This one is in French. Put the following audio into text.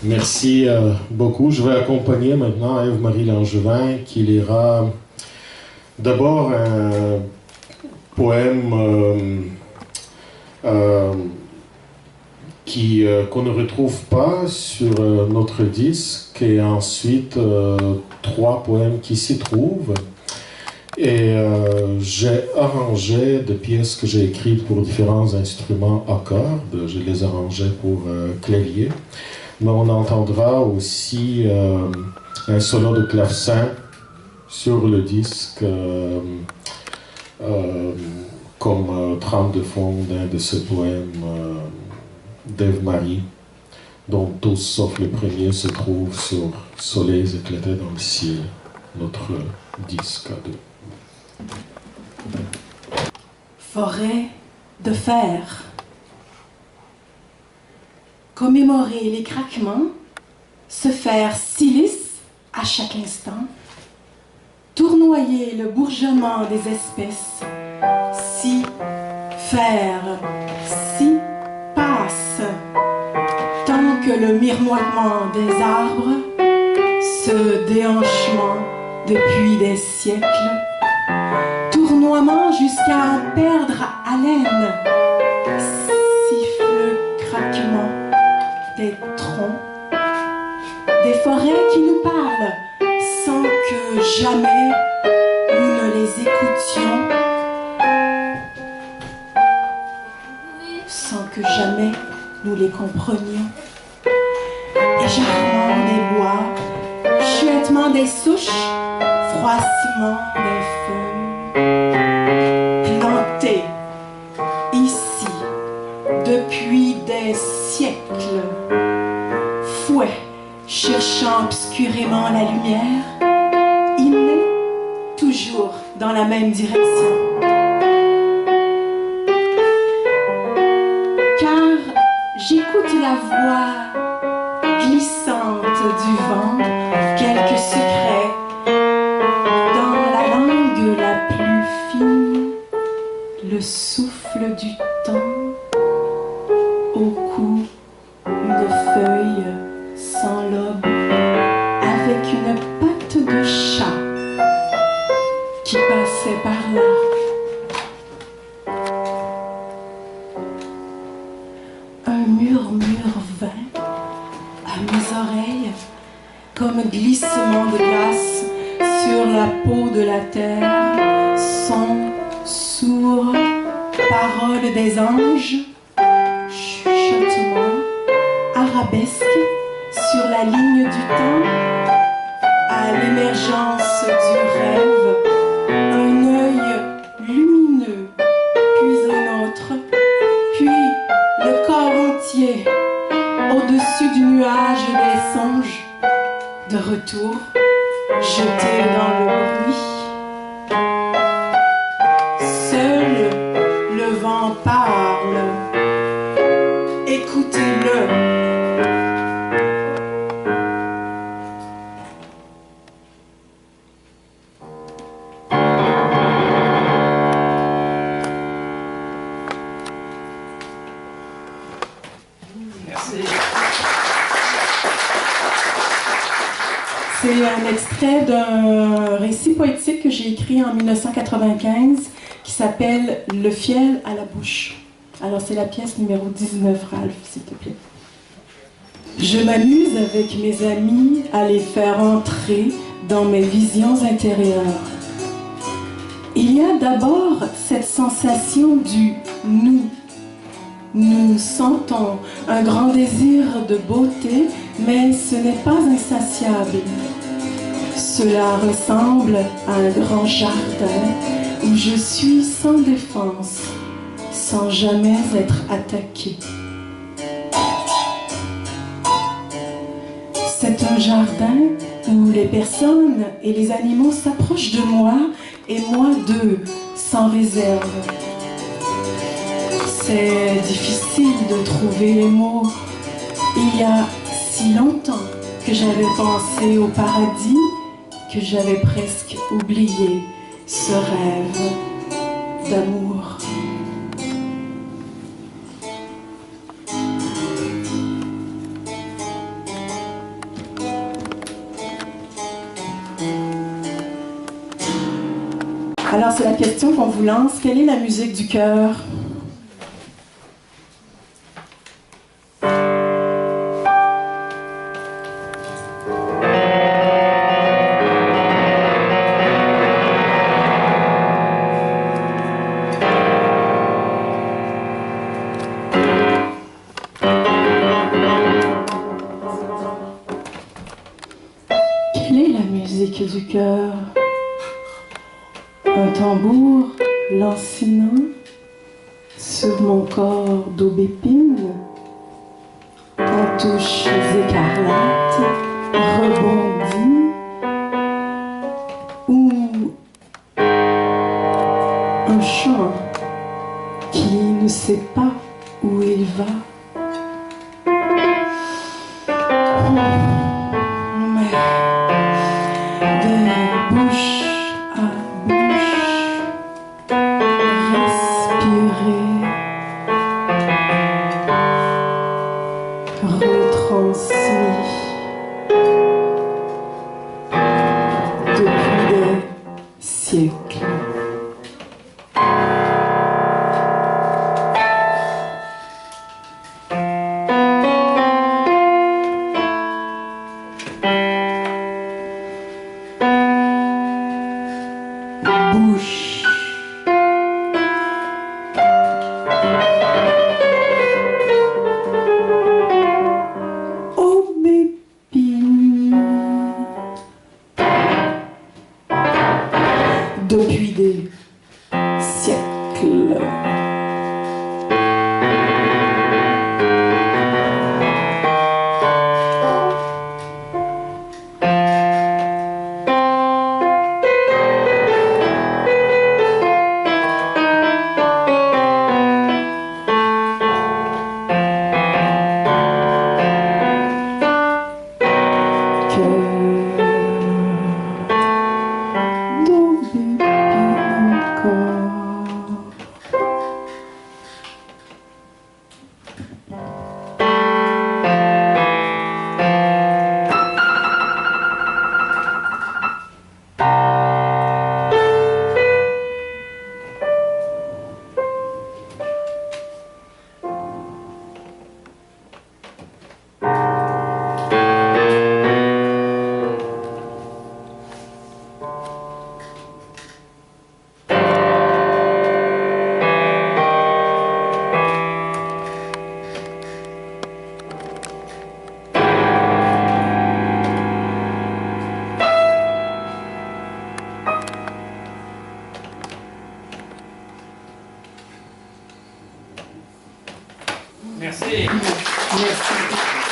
Merci beaucoup. Je vais accompagner maintenant Ève-Marie Langevin qui lira d'abord un poème qu'on ne retrouve pas sur notre disque, et ensuite 3 poèmes qui s'y trouvent. Et j'ai arrangé des pièces que j'ai écrites pour différents instruments à cordes. Je les arrangeais pour clavier. Mais on entendra aussi un solo de clavecin sur le disque comme trame de fond d'un de ces poèmes d'Ève-Marie, dont tous sauf le premier se trouvent sur Soleils éclatés dans le ciel, notre disque à deux. Forêt de fer. Commémorer les craquements, se faire si lisse à chaque instant, tournoyer le bourgeonnement des espèces, si faire, si passe, tant que le miroitement des arbres, ce déhanchement depuis des siècles, tournoiement jusqu'à en perdre haleine, siffle craquement des troncs, des forêts qui nous parlent sans que jamais nous ne les écoutions, sans que jamais nous les comprenions. Éjarement des bois, chuettement des souches, froissement des feuilles, plantées ici depuis des siècles, fouet cherchant obscurément la lumière, il est toujours dans la même direction. Car j'écoute la voix glissante du vent, quelques secrets dans la langue la plus fine, le souffle du temps, au cou une feuille sans lobe, avec une patte de chat qui passait par là. Un murmure vint à mes oreilles comme glissement de glace sur la peau de la terre, son sourd, parole des anges, chuchotement, arabesque sur la ligne du temps, à l'émergence du rêve, un œil lumineux, puis un autre, puis le corps entier, au-dessus du nuage des songes, de retour, jeté dans le bruit. Seul le vent parle, écoutez-le. C'est un extrait d'un récit poétique que j'ai écrit en 1995 qui s'appelle « Le fiel à la bouche ». Alors c'est la pièce numéro 19, Ralph, s'il te plaît. Je m'amuse avec mes amis à les faire entrer dans mes visions intérieures. Il y a d'abord cette sensation du « nous ». Nous sentons un grand désir de beauté, mais ce n'est pas insatiable. Cela ressemble à un grand jardin où je suis sans défense, sans jamais être attaquée. C'est un jardin où les personnes et les animaux s'approchent de moi et moi d'eux, sans réserve. C'est difficile de trouver les mots. Il y a si longtemps que j'avais pensé au paradis que j'avais presque oublié ce rêve d'amour. Alors, c'est la question qu'on vous lance. Quelle est la musique du cœur? Quelle est la musique du cœur? Un tambour lancinant sur mon corps d'aubépine, en touches écarlates, rebondit, ou un chant qui ne sait pas où il va. Mais de bouche à bouche, respirer, retransmis depuis des siècles. Bouche. Aubépine. Depuis des siècles. Merci. Merci.